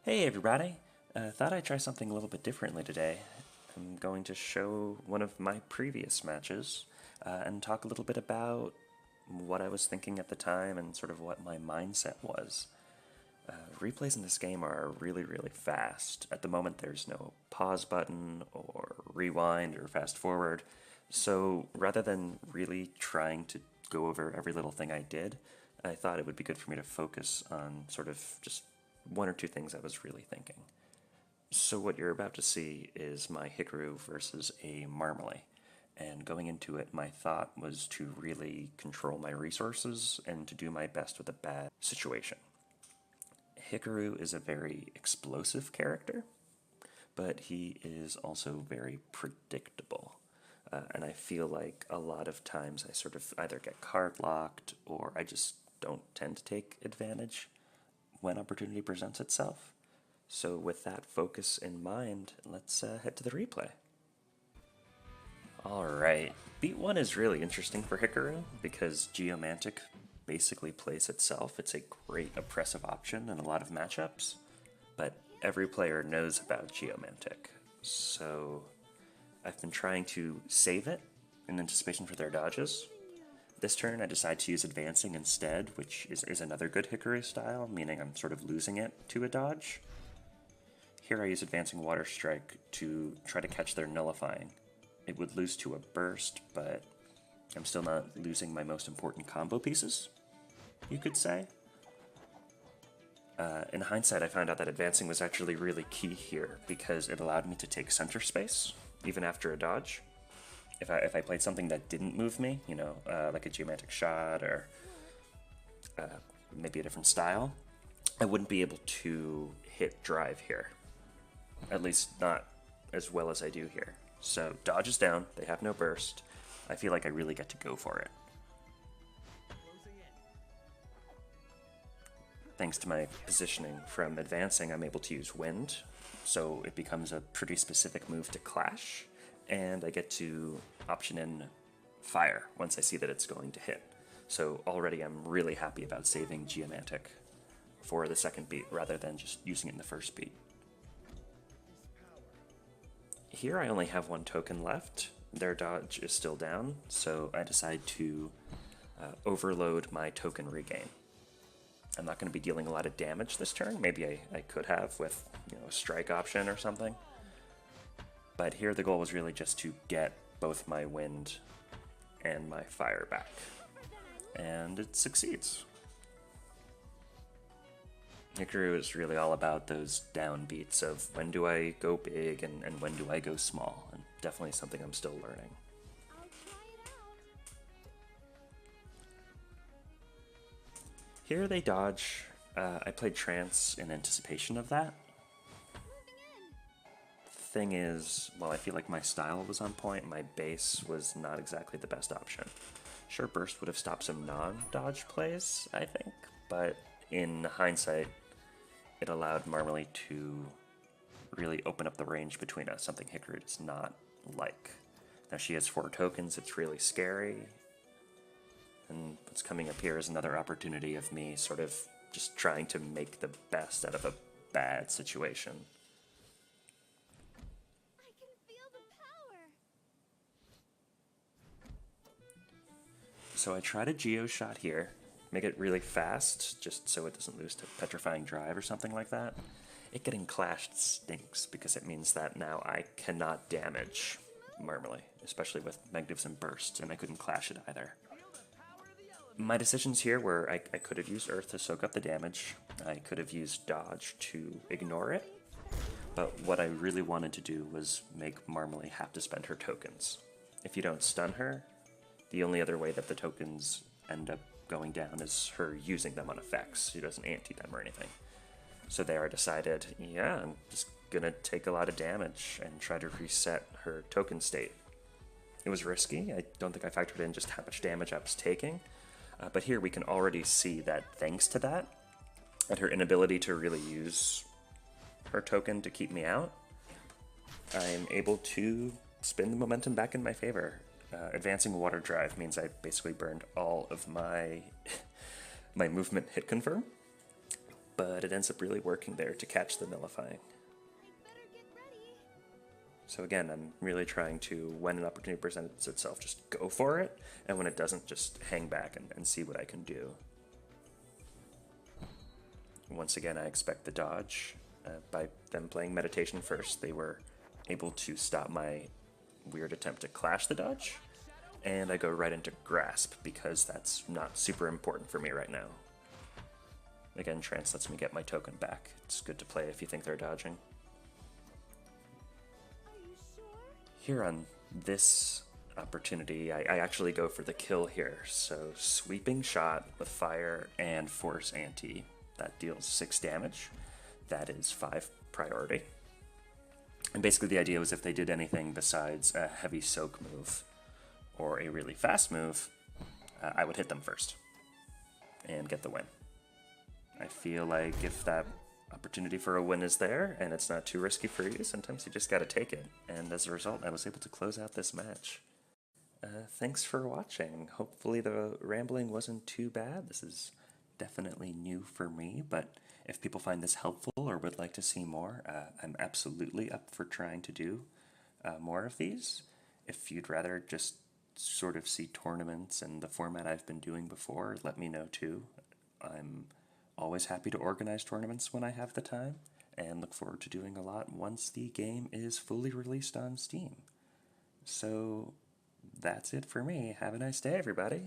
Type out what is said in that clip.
Hey everybody! Thought I'd try something a little bit differently today. I'm going to show one of my previous matches and talk a little bit about what I was thinking at the time and sort of what my mindset was. Replays in this game are really fast. At the moment there's no pause button or rewind or fast forward, so rather than really trying to go over every little thing I did, I thought it would be good for me to focus on sort of just one or two things I was really thinking. So what you're about to see is my Hikaru versus a Marmalade. And going into it, my thought was to really control my resources and to do my best with a bad situation. Hikaru is a very explosive character, but he is also very predictable. And I feel like a lot of times I sort of either get card locked or I just don't tend to take advantage when opportunity presents itself. So with that focus in mind, let's head to the replay. Alright, beat 1 is really interesting for Hikaru because Geomantic basically plays itself. It's a great oppressive option in a lot of matchups, but every player knows about Geomantic. So I've been trying to save it in anticipation for their dodges. This turn I decide to use Advancing instead, which is another good Hikaru style, meaning I'm sort of losing it to a dodge. Here I use Advancing Water Strike to try to catch their Nullifying. It would lose to a Burst, but I'm still not losing my most important combo pieces, you could say. In hindsight, I found out that Advancing was actually really key here, because it allowed me to take center space, even after a dodge. If I played something that didn't move me, you know, like a Geomantic Shot or maybe a different style, I wouldn't be able to hit drive here. At least not as well as I do here. So dodge is down, they have no burst. I feel like I really get to go for it. Thanks to my positioning from Advancing, I'm able to use Wind, so it becomes a pretty specific move to clash, and I get to option in Fire once I see that it's going to hit. So already I'm really happy about saving Geomantic for the second beat rather than just using it in the first beat. Here I only have one token left. Their dodge is still down, so I decide to overload my token regain. I'm not going to be dealing a lot of damage this turn. Maybe I could have with, you know, a strike option or something. But here the goal was really just to get both my wind and my fire back. And it succeeds. Hikaru is really all about those downbeats of when do I go big and when do I go small, and definitely something I'm still learning. Here they dodge. I played Trance in anticipation of that. Thing is, while I feel like my style was on point, my base was not exactly the best option. Sure, Burst would have stopped some non-dodge plays, I think, but in hindsight, it allowed Marmalade to really open up the range between us, something Hikaru does not like. Now she has 4 tokens, it's really scary, and what's coming up here is another opportunity of me sort of just trying to make the best out of a bad situation. So I tried a Geo shot here, make it really fast, just so it doesn't lose to Petrifying Drive or something like that. It getting clashed stinks, because it means that now I cannot damage Marmalade, especially with Magnificent Bursts, and I couldn't clash it either. My decisions here were I could have used Earth to soak up the damage, I could have used Dodge to ignore it, but what I really wanted to do was make Marmalade have to spend her tokens. If you don't stun her, the only other way that the tokens end up going down is her using them on effects. She doesn't anti them or anything. So there I decided, yeah, I'm just gonna take a lot of damage and try to reset her token state. It was risky. I don't think I factored in just how much damage I was taking, but here we can already see that thanks to that, and her inability to really use her token to keep me out, I'm able to spin the momentum back in my favor. Advancing Water Drive means I basically burned all of my my movement hit confirm, but it ends up really working there to catch the nullifying. So again, I'm really trying to, when an opportunity presents itself, just go for it, and when it doesn't, just hang back and see what I can do. Once again, I expect the dodge. By them playing meditation first, they were able to stop my weird attempt to clash the dodge, and I go right into grasp because that's not super important for me right now. Again, trance lets me get my token back. It's good to play if you think they're dodging. Here on this opportunity, I actually go for the kill here. So sweeping shot with fire and force anti. That deals 6 damage. That is 5 priority. And basically the idea was if they did anything besides a heavy soak move or a really fast move, I would hit them first and get the win. I feel like if that opportunity for a win is there and it's not too risky for you, sometimes you just gotta take it. And as a result, I was able to close out this match. Thanks for watching. Hopefully the rambling wasn't too bad. This is definitely new for me, but if people find this helpful or would like to see more, I'm absolutely up for trying to do more of these. If you'd rather just sort of see tournaments and the format I've been doing before, let me know too. I'm always happy to organize tournaments when I have the time, and look forward to doing a lot once the game is fully released on Steam. So that's it for me. Have a nice day, everybody.